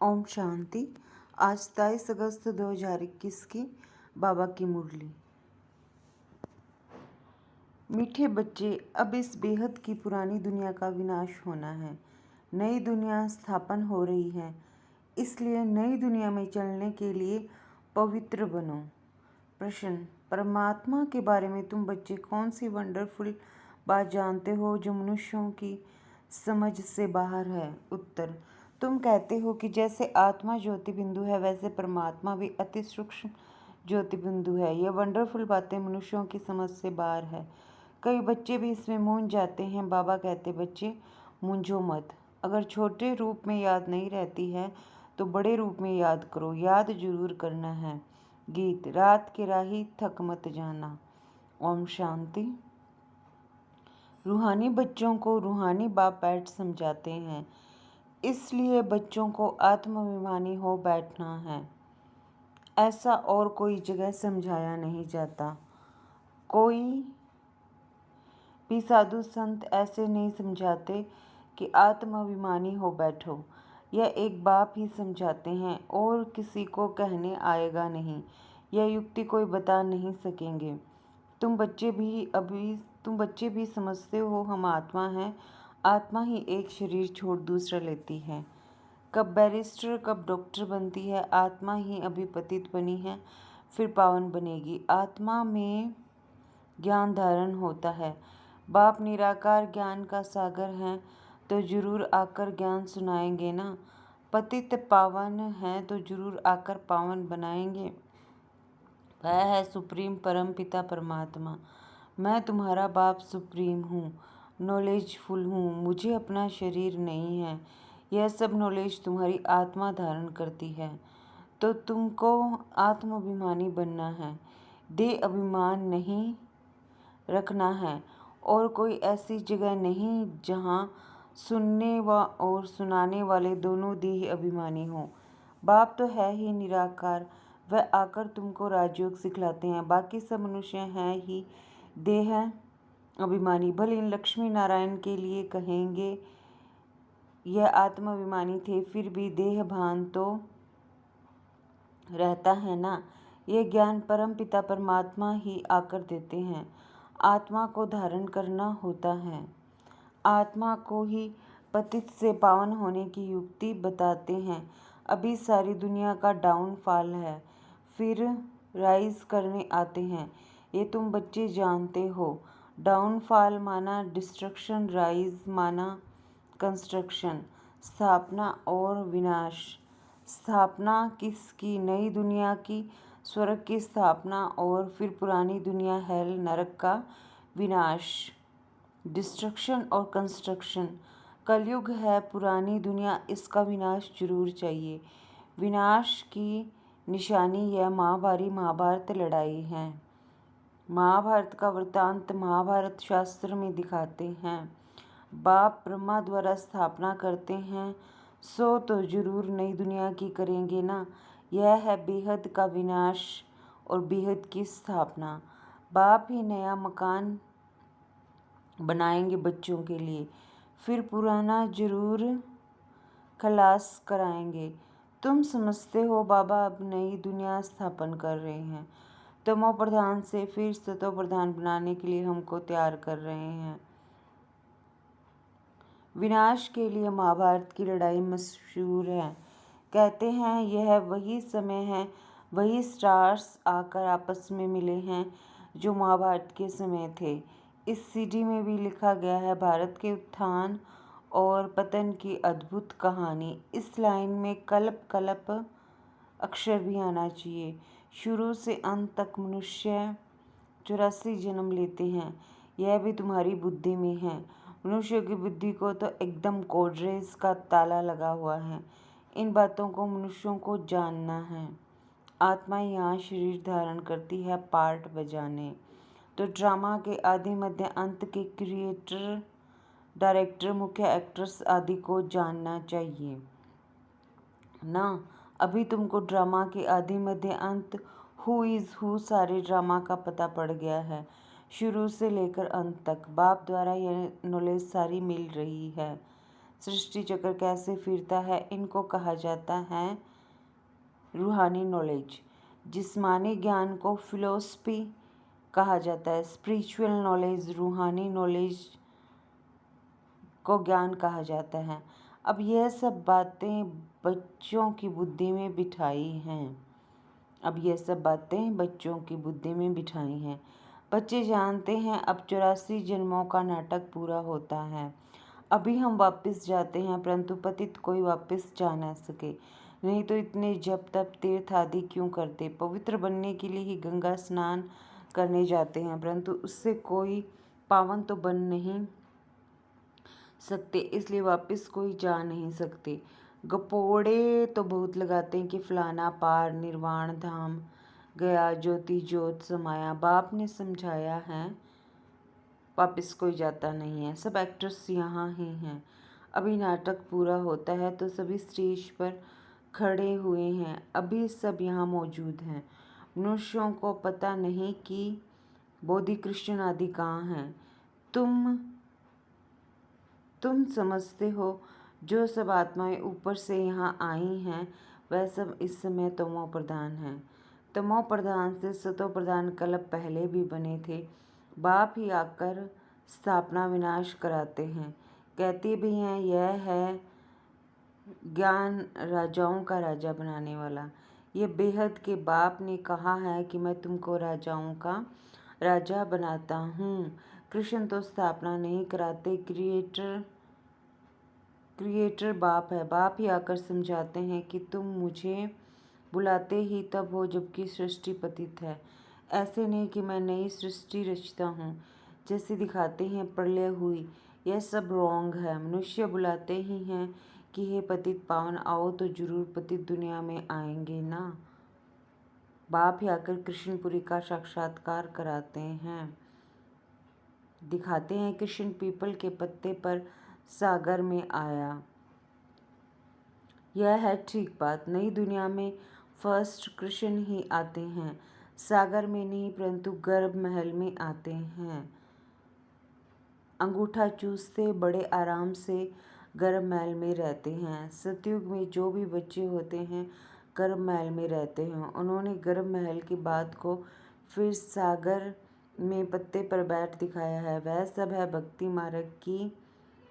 ओम शांति। आज 23 अगस्त 2021 की बाबा की मुरली। मीठे बच्चे, अब इस बेहद की पुरानी दुनिया का विनाश होना है। नई दुनिया स्थापन हो रही है, इसलिए नई दुनिया में चलने के लिए पवित्र बनो। प्रश्न: परमात्मा के बारे में तुम बच्चे कौन सी वंडरफुल बात जानते हो जो मनुष्यों की समझ से बाहर है? उत्तर: तुम कहते हो कि जैसे आत्मा ज्योति बिंदु है, वैसे परमात्मा भी अति सूक्ष्म ज्योति बिंदु है। यह वंडरफुल बातें मनुष्यों की समझ से बाहर है। कई बच्चे भी इसमें मूंझ जाते हैं। बाबा कहते, बच्चे मूंझो मत। अगर छोटे रूप में याद नहीं रहती है तो बड़े रूप में याद करो। याद जरूर करना है। गीत: रात के राही थक मत जाना। ओम शांति। रूहानी बच्चों को रूहानी बाप बैठ समझाते हैं, इसलिए बच्चों को आत्माभिमानी हो बैठना है। ऐसा और कोई जगह समझाया नहीं जाता। कोई भी साधु संत ऐसे नहीं समझाते कि आत्माभिमानी हो बैठो। यह एक बाप ही समझाते हैं और किसी को कहने आएगा नहीं। यह युक्ति कोई बता नहीं सकेंगे। तुम बच्चे भी समझते हो हम आत्मा हैं। आत्मा ही एक शरीर छोड़ दूसरा लेती है। कब बैरिस्टर कब डॉक्टर बनती है। आत्मा ही अभी पतित बनी है, फिर पावन बनेगी। आत्मा में ज्ञान धारण होता है। बाप निराकार ज्ञान का सागर हैं, तो जरूर आकर ज्ञान सुनाएंगे ना। पतित पावन हैं तो जरूर आकर पावन बनाएंगे। वह है सुप्रीम परम पिता परमात्मा। मैं तुम्हारा बाप सुप्रीम हूँ, नॉलेजफुल हूँ। मुझे अपना शरीर नहीं है। यह सब नॉलेज तुम्हारी आत्मा धारण करती है, तो तुमको आत्माभिमानी बनना है। देह अभिमान नहीं रखना है। और कोई ऐसी जगह नहीं जहाँ सुनने और सुनाने वाले दोनों देह अभिमानी हों। बाप तो है ही निराकार, वह आकर तुमको राजयोग सिखलाते हैं। बाकी सब मनुष्य हैं ही देह अभिमानी। भले इन लक्ष्मी नारायण के लिए कहेंगे यह आत्माभिमानी थे, फिर भी देह भान तो रहता है ना। यह ज्ञान परम पिता परमात्मा ही आकर देते हैं। आत्मा को धारण करना होता है। आत्मा को ही पतित से पावन होने की युक्ति बताते हैं। अभी सारी दुनिया का डाउनफॉल है, फिर राइज करने आते हैं। ये तुम बच्चे जानते हो। डाउनफॉल माना डिस्ट्रक्शन, राइज माना कंस्ट्रक्शन, स्थापना और विनाश। स्थापना किसकी? नई दुनिया की, स्वर्ग की स्थापना, और फिर पुरानी दुनिया हेल नरक का विनाश। डिस्ट्रक्शन और कंस्ट्रक्शन। कलयुग है पुरानी दुनिया, इसका विनाश जरूर चाहिए। विनाश की निशानी यह महाभारत लड़ाई है। महाभारत का वृत्तांत महाभारत शास्त्र में दिखाते हैं। बाप ब्रह्मा द्वारा स्थापना करते हैं, सो तो जरूर नई दुनिया की करेंगे ना। यह है बेहद का विनाश और बेहद की स्थापना। बाप ही नया मकान बनाएंगे बच्चों के लिए, फिर पुराना जरूर खलास कराएंगे। तुम समझते हो बाबा अब नई दुनिया स्थापन कर रहे हैं। तमो प्रधान से फिर सतो प्रधान बनाने के लिए हमको तैयार कर रहे हैं। विनाश के लिए महाभारत की लड़ाई मशहूर है। कहते हैं यह वही समय है, वही स्टार्स आकर आपस में मिले हैं जो महाभारत के समय थे। इस सीडी में भी लिखा गया है भारत के उत्थान और पतन की अद्भुत कहानी। इस लाइन में कल्प कल्प अक्षर भी आना चाहिए। शुरू से अंत तक मनुष्य 84 जन्म लेते हैं। यह भी तुम्हारी बुद्धि में है। मनुष्य की बुद्धि को तो एकदम गोदरेज का ताला लगा हुआ है। इन बातों को मनुष्यों को जानना है। आत्मा यहाँ शरीर धारण करती है पार्ट बजाने। तो ड्रामा के आदि मध्य अंत के क्रिएटर, डायरेक्टर, मुख्य एक्ट्रेस आदि को जानना चाहिए ना। अभी तुमको ड्रामा के आदि मध्य अंत, हु इज़ हु, सारे ड्रामा का पता पड़ गया है, शुरू से लेकर अंत तक। बाप द्वारा यह नॉलेज सारी मिल रही है। सृष्टि चक्र कैसे फिरता है, इनको कहा जाता है रूहानी नॉलेज। जिस्मानी ज्ञान को फिलोसफी कहा जाता है। स्पिरिचुअल नॉलेज, रूहानी नॉलेज को ज्ञान कहा जाता है। अब यह सब बातें बच्चों की बुद्धि में बिठाई हैं। बच्चे जानते हैं अब 84 जन्मों का नाटक पूरा होता है। अभी हम वापस जाते हैं, परंतु पतित कोई वापस जा न सके। नहीं तो इतने जप तप तीर्थ आदि क्यों करते। पवित्र बनने के लिए ही गंगा स्नान करने जाते हैं, परंतु उससे कोई पावन तो बन नहीं सकते, इसलिए वापस कोई जा नहीं सकते। गपोड़े तो बहुत लगाते हैं कि फलाना पार निर्वाण धाम गया, ज्योति ज्योत समाया। बाप ने समझाया है वापस कोई जाता नहीं है। सब एक्टर्स यहाँ ही हैं। अभी नाटक पूरा होता है तो सभी स्टेज पर खड़े हुए हैं। अभी सब यहाँ मौजूद हैं। मनुष्यों को पता नहीं कि बोधि कृष्ण आदि कहाँ हैं। तुम समझते हो जो सब आत्माएं ऊपर से यहाँ आई हैं वह सब इस समय तमो प्रधान हैं। तमो प्रधान से सतो प्रधान कल्प पहले भी बने थे। बाप ही आकर स्थापना विनाश कराते हैं। कहते भी हैं यह है ज्ञान राजाओं का राजा बनाने वाला। ये बेहद के बाप ने कहा है कि मैं तुमको राजाओं का राजा बनाता हूँ। कृष्ण तो स्थापना नहीं कराते, क्रिएटर बाप है। बाप ही आकर समझाते हैं कि तुम मुझे बुलाते ही तब हो जबकि सृष्टि पतित है। ऐसे नहीं कि मैं नई सृष्टि रचता हूँ जैसे दिखाते हैं प्रलय हुई। यह सब रॉन्ग है। मनुष्य बुलाते ही हैं कि हे पतित पावन आओ, तो जरूर पतित दुनिया में आएंगे ना। बाप ही आकर कृष्णपुरी का साक्षात्कार कराते हैं। दिखाते हैं कृष्ण पीपल के पत्ते पर सागर में आया। यह है ठीक बात। नई दुनिया में फर्स्ट कृष्ण ही आते हैं। सागर में नहीं परंतु गर्भ महल में आते हैं। अंगूठा चूसते बड़े आराम से गर्भ महल में रहते हैं। सतयुग में जो भी बच्चे होते हैं गर्भ महल में रहते हैं। उन्होंने गर्भ महल की बात को फिर सागर में पत्ते पर बैठ दिखाया है। वह सब है भक्ति मार्ग की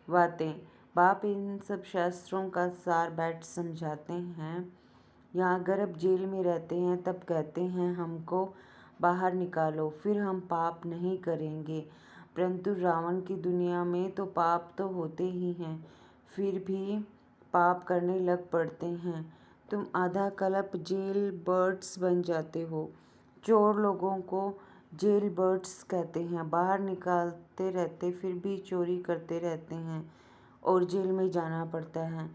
बातें। बाप इन सब शास्त्रों का सार बैठ समझाते हैं। यहाँ गर्भ जेल में रहते हैं तब कहते हैं हमको बाहर निकालो, फिर हम पाप नहीं करेंगे। परंतु रावण की दुनिया में तो पाप तो होते ही हैं, फिर भी पाप करने लग पड़ते हैं। तुम आधा कल्प जेल बर्ड्स बन जाते हो। चोर लोगों को जेल बर्ड्स कहते हैं। बाहर निकालते रहते फिर भी चोरी करते रहते हैं और जेल में जाना पड़ता है,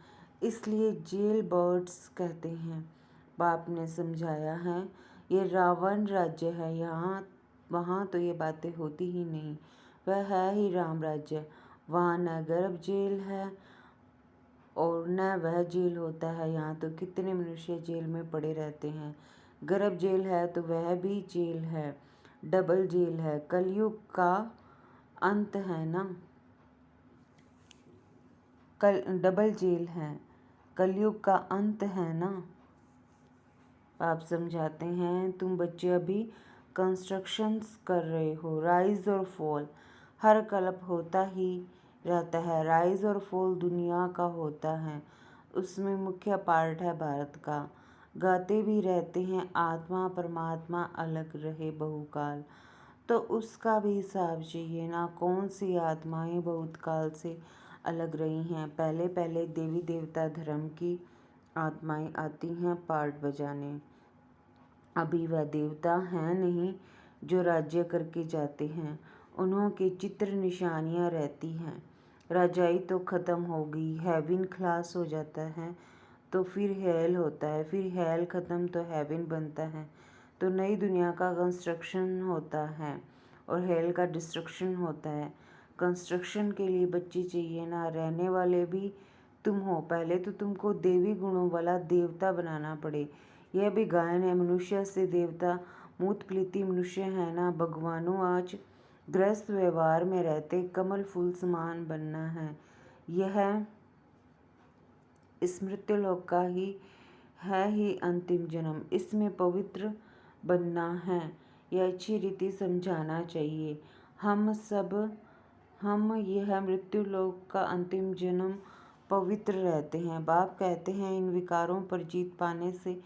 इसलिए जेल बर्ड्स कहते हैं। बाप ने समझाया है ये रावण राज्य है, यहाँ वहाँ तो ये बातें होती ही नहीं। वह है ही राम राज्य। वहाँ न गर्भ जेल है और न वह जेल होता है। यहाँ तो कितने मनुष्य जेल में पड़े रहते हैं। गर्भ जेल है तो वह भी जेल है, डबल जेल है। कलयुग का अंत है ना, डबल जेल है, कलयुग का अंत है ना। आप समझाते हैं तुम बच्चे अभी कंस्ट्रक्शंस कर रहे हो। राइज और फॉल हर कल्प होता ही रहता है। राइज और फॉल दुनिया का होता है, उसमें मुख्य पार्ट है भारत का। गाते भी रहते हैं आत्मा परमात्मा अलग रहे बहुकाल, तो उसका भी हिसाब चाहिए ना। कौन सी आत्माएं बहुत काल से अलग रही हैं। पहले पहले देवी देवता धर्म की आत्माएं आती हैं पार्ट बजाने। अभी वह देवता हैं नहीं जो राज्य करके जाते हैं, उन्हों के चित्र निशानियां रहती हैं। राजाई तो ख़त्म हो गई, हेवन क्लास हो जाता है तो फिर हेल होता है, फिर हेल ख़त्म तो हेवन बनता है, तो नई दुनिया का कंस्ट्रक्शन होता है और हेल का डिस्ट्रक्शन होता है। कंस्ट्रक्शन के लिए बच्चे चाहिए ना, रहने वाले भी तुम हो। पहले तो तुमको देवी गुणों वाला देवता बनाना पड़े। यह भी गायन है, मनुष्य से देवता मूत प्लीति मनुष्य है ना। भगवानों आज गृहस्थ व्यवहार में रहते कमल फूल समान बनना है। यह इस मृत्युलोक का ही अंतिम जन्म। इसमें पवित्र बनना है। यह अच्छी रीति समझाना चाहिए। हम यह मृत्युलोक का अंतिम जन्म पवित्र रहते हैं। बाप कहते हैं इन विकारों पर जीत पाने से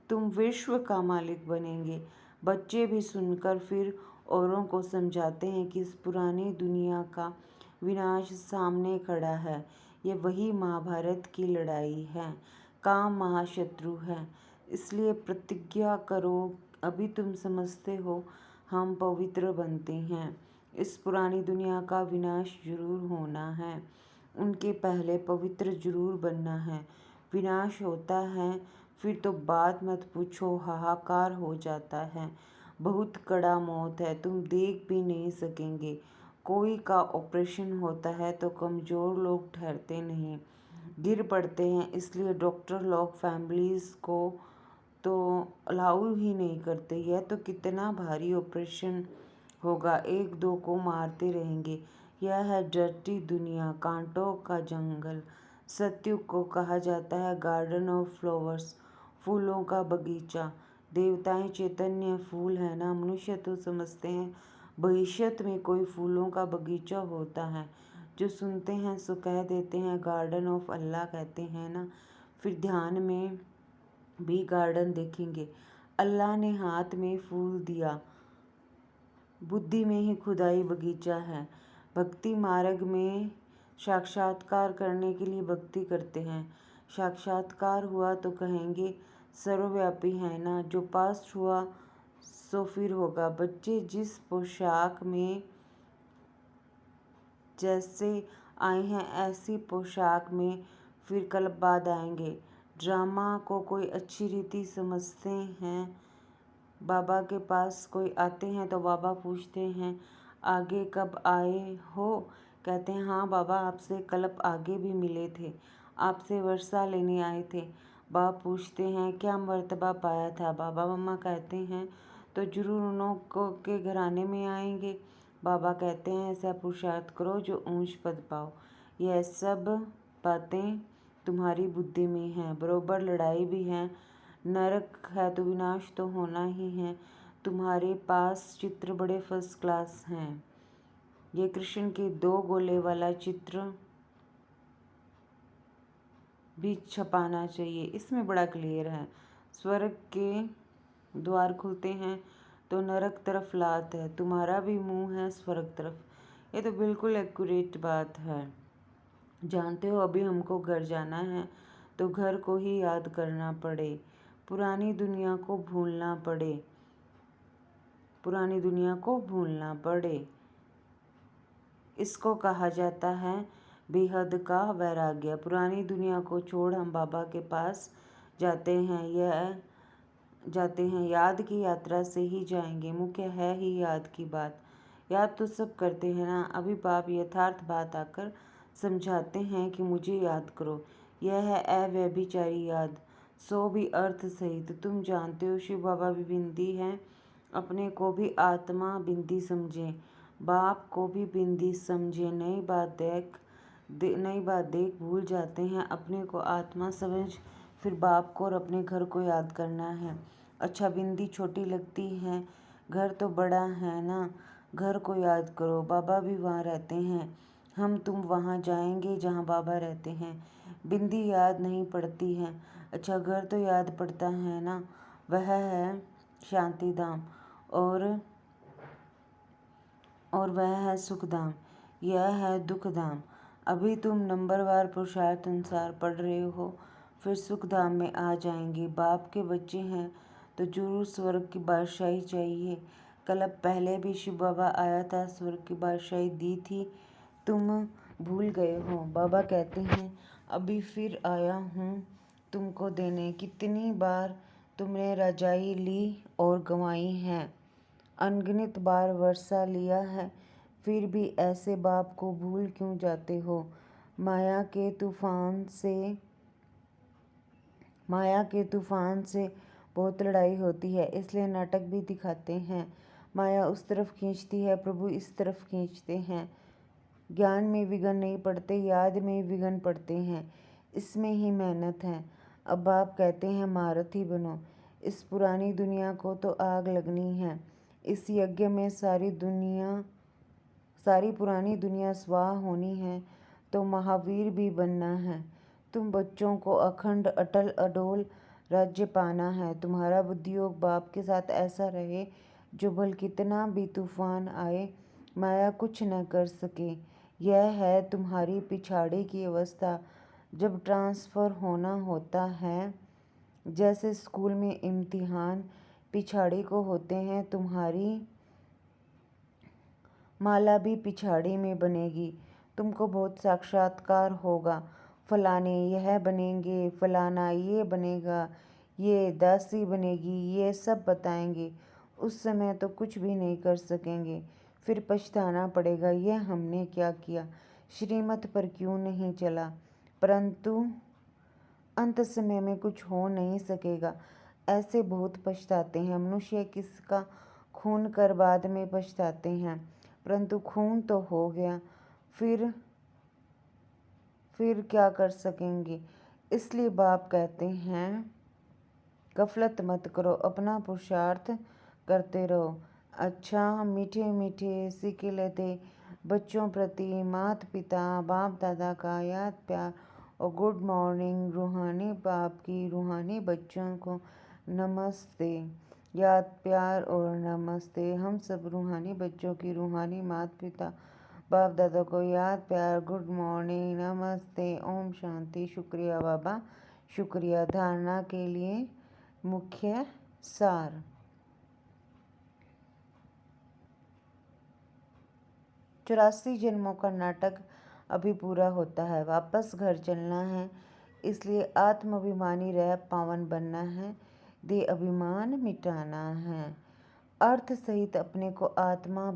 तुम विश्व का मालिक बनेंगे। बच्चे भी सुनकर फिर औरों को समझाते हैं कि इस पुरानी दुनिया का विनाश सामने खड़ा है। ये वही महाभारत की लड़ाई है। काम महाशत्रु है। इसलिए प्रतिज्ञा करो। अभी तुम समझते हो हम पवित्र बनते हैं। इस पुरानी दुनिया का विनाश जरूर होना है। उनके पहले पवित्र जरूर बनना है। विनाश होता है फिर तो बात मत पूछो, हाहाकार हो जाता है। बहुत कड़ा मौत है, तुम देख भी नहीं सकेंगे। कोई का ऑपरेशन होता है तो कमज़ोर लोग ठहरते नहीं, गिर पड़ते हैं। इसलिए डॉक्टर लोग फैमिलीज़ को तो अलाउ ही नहीं करते। यह तो कितना भारी ऑपरेशन होगा, एक दो को मारते रहेंगे। यह है डर्टी दुनिया, कांटों का जंगल। सत्युग को कहा जाता है गार्डन ऑफ फ्लावर्स, फूलों का बगीचा। देवताएं चैतन्य फूल है ना। मनुष्य तो समझते हैं भविष्यत में कोई फूलों का बगीचा होता है। जो सुनते हैं सो कह देते हैं गार्डन ऑफ अल्लाह कहते हैं ना। फिर ध्यान में भी गार्डन देखेंगे। अल्लाह ने हाथ में फूल दिया, बुद्धि में ही खुदाई बगीचा है। भक्ति मार्ग में साक्षात्कार करने के लिए भक्ति करते हैं। साक्षात्कार हुआ तो कहेंगे सर्वव्यापी है ना। जो पास हुआ सो फिर होगा। बच्चे जिस पोशाक में जैसे आए हैं ऐसी पोशाक में फिर कल बाद आएंगे। ड्रामा को कोई अच्छी रीति समझते हैं। बाबा के पास कोई आते हैं तो बाबा पूछते हैं आगे कब आए हो। कहते हैं हाँ बाबा, आपसे कल्प आगे भी मिले थे, आपसे वर्षा लेने आए थे। बाबा पूछते हैं क्या मर्तबा पाया था। बाबा मम्मा कहते हैं तो जरूर उन्हों को के घराने में आएंगे। बाबा कहते हैं ऐसा पुरुषार्थ करो जो ऊंच पद पाओ। यह सब बातें तुम्हारी बुद्धि में हैं। बरोबर लड़ाई भी है। नरक है तो विनाश तो होना ही है। तुम्हारे पास चित्र बड़े फर्स्ट क्लास हैं। ये कृष्ण के 2 गोले वाला चित्र भी छपाना चाहिए। इसमें बड़ा क्लियर है। स्वर्ग के द्वार खुलते हैं तो नरक तरफ लात है। तुम्हारा भी मुंह है स्वर्ग तरफ। ये तो बिल्कुल एक्यूरेट बात है। जानते हो अभी हमको घर जाना है तो घर को ही याद करना पड़े, पुरानी दुनिया को भूलना पड़े, पुरानी दुनिया को भूलना पड़े। इसको कहा जाता है बेहद का वैराग्य। पुरानी दुनिया को छोड़ हम बाबा के पास जाते हैं। याद की यात्रा से ही जाएंगे। मुख्य है ही याद की बात। याद तो सब करते हैं ना। अभी बाप यथार्थ बात आकर समझाते हैं कि मुझे याद करो। यह है अव्यभिचारी याद, सो भी अर्थ सहित। तुम जानते हो शिव बाबा भी बिंदी हैं, अपने को भी आत्मा बिंदी समझें, बाप को भी बिंदी समझें। नई बात देख भूल जाते हैं। अपने को आत्मा समझ फिर बाप को और अपने घर को याद करना है। अच्छा बिंदी छोटी लगती है, घर तो बड़ा है ना। घर को याद करो, बाबा भी वहाँ रहते हैं। हम तुम वहाँ जाएंगे जहाँ बाबा रहते हैं। बिंदी याद नहीं पड़ती है। अच्छा घर तो याद पड़ता है ना। वह है शांति धाम और वह है सुखधाम। यह है दुखधाम। अभी तुम नंबरवार पुरुषार्थ अनुसार पढ़ रहे हो, फिर सुखधाम में आ जाएंगे। बाप के बच्चे हैं तो जरूर स्वर्ग की बादशाही चाहिए। कल पहले भी शिव बाबा आया था, स्वर्ग की बादशाही दी थी, तुम भूल गए हो। बाबा कहते हैं अभी फिर आया हूँ तुमको देने। कितनी बार तुमने रजाई ली और गंवाई है, अनगिनत बार वर्षा लिया है, फिर भी ऐसे बाप को भूल क्यों जाते हो। माया के तूफान से बहुत लड़ाई होती है, इसलिए नाटक भी दिखाते हैं। माया उस तरफ खींचती है, प्रभु इस तरफ खींचते हैं। ज्ञान में विघ्न नहीं पड़ते, याद में विघ्न पड़ते हैं। इसमें ही मेहनत है। अब बाप कहते हैं महारथी बनो। इस पुरानी दुनिया को तो आग लगनी है। इस यज्ञ में सारी पुरानी दुनिया स्वाह होनी है तो महावीर भी बनना है। तुम बच्चों को अखंड अटल अडोल राज्य पाना है। तुम्हारा बुद्धियोग बाप के साथ ऐसा रहे जो भल कितना भी तूफान आए माया कुछ न कर सके। यह है तुम्हारी पिछाड़ी की अवस्था। जब ट्रांसफ़र होना होता है, जैसे स्कूल में इम्तिहान पिछाड़ी को होते हैं, तुम्हारी माला भी पिछाड़ी में बनेगी। तुमको बहुत साक्षात्कार होगा। फलाने यह बनेंगे, फलाना ये बनेगा, ये दासी बनेगी, ये सब बताएंगे। उस समय तो कुछ भी नहीं कर सकेंगे। फिर पछताना पड़ेगा, यह हमने क्या किया, श्रीमत पर क्यों नहीं चला। परंतु अंत समय में कुछ हो नहीं सकेगा। ऐसे बहुत पछताते हैं। मनुष्य किसका खून कर बाद में पछताते हैं, परंतु खून तो हो गया, फिर क्या कर सकेंगे। इसलिए बाप कहते हैं गफलत मत करो, अपना पुरुषार्थ करते रहो। अच्छा, मीठे मीठे सिकिलते बच्चों प्रति माता पिता बाप दादा का याद प्यार और गुड मॉर्निंग। रूहानी बाप की रूहानी बच्चों को नमस्ते, याद प्यार और नमस्ते। हम सब रूहानी बच्चों की रूहानी माता पिता बाप दादा को याद प्यार, गुड मॉर्निंग, नमस्ते, ओम शांति। शुक्रिया बाबा, शुक्रिया। धारणा के लिए मुख्य सार। 84 जन्मों का नाटक अभी पूरा होता है। वापस घर चलना है, इसलिए आत्माभिमानी रह पावन बनना है, देह अभिमान मिटाना है। अर्थ सहित अपने को आत्मा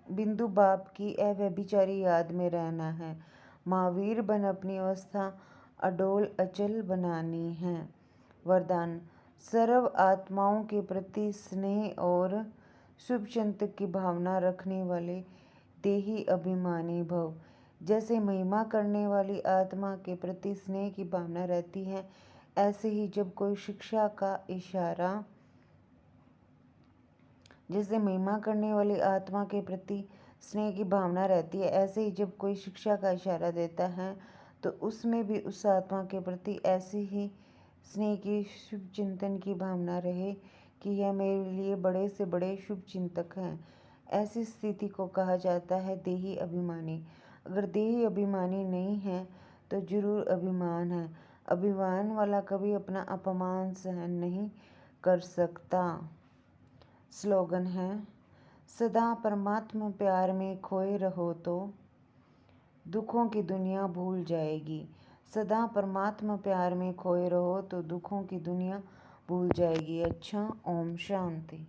बिंदु बाप की अव्यभिचारी याद में रहना है। महावीर बन अपनी अवस्था अडोल अचल बनानी है। वरदान, सर्व आत्माओं के प्रति स्नेह और शुभचिंतक की भावना रखने वाले देही अभिमानी भव। जैसे महिमा करने वाली आत्मा के प्रति स्नेह की भावना रहती है, ऐसे ही जब कोई शिक्षा का इशारा जैसे महिमा करने वाली आत्मा के प्रति स्नेह की भावना रहती है, ऐसे ही जब कोई शिक्षा का इशारा देता है तो उसमें भी उस आत्मा के प्रति ऐसी ही स्नेह की शुभ चिंतन की भावना रहे कि यह मेरे लिए बड़े से बड़े शुभ चिंतक हैं। ऐसी स्थिति को कहा जाता है देही अभिमानी। अगर देही अभिमानी नहीं है तो जरूर अभिमान है। अभिमान वाला कभी अपना अपमान सहन नहीं कर सकता। स्लोगन है, सदा परमात्मा प्यार में खोए रहो तो दुखों की दुनिया भूल जाएगी। सदा परमात्मा प्यार में खोए रहो तो दुखों की दुनिया भूल जाएगी। अच्छा, ओम शांति।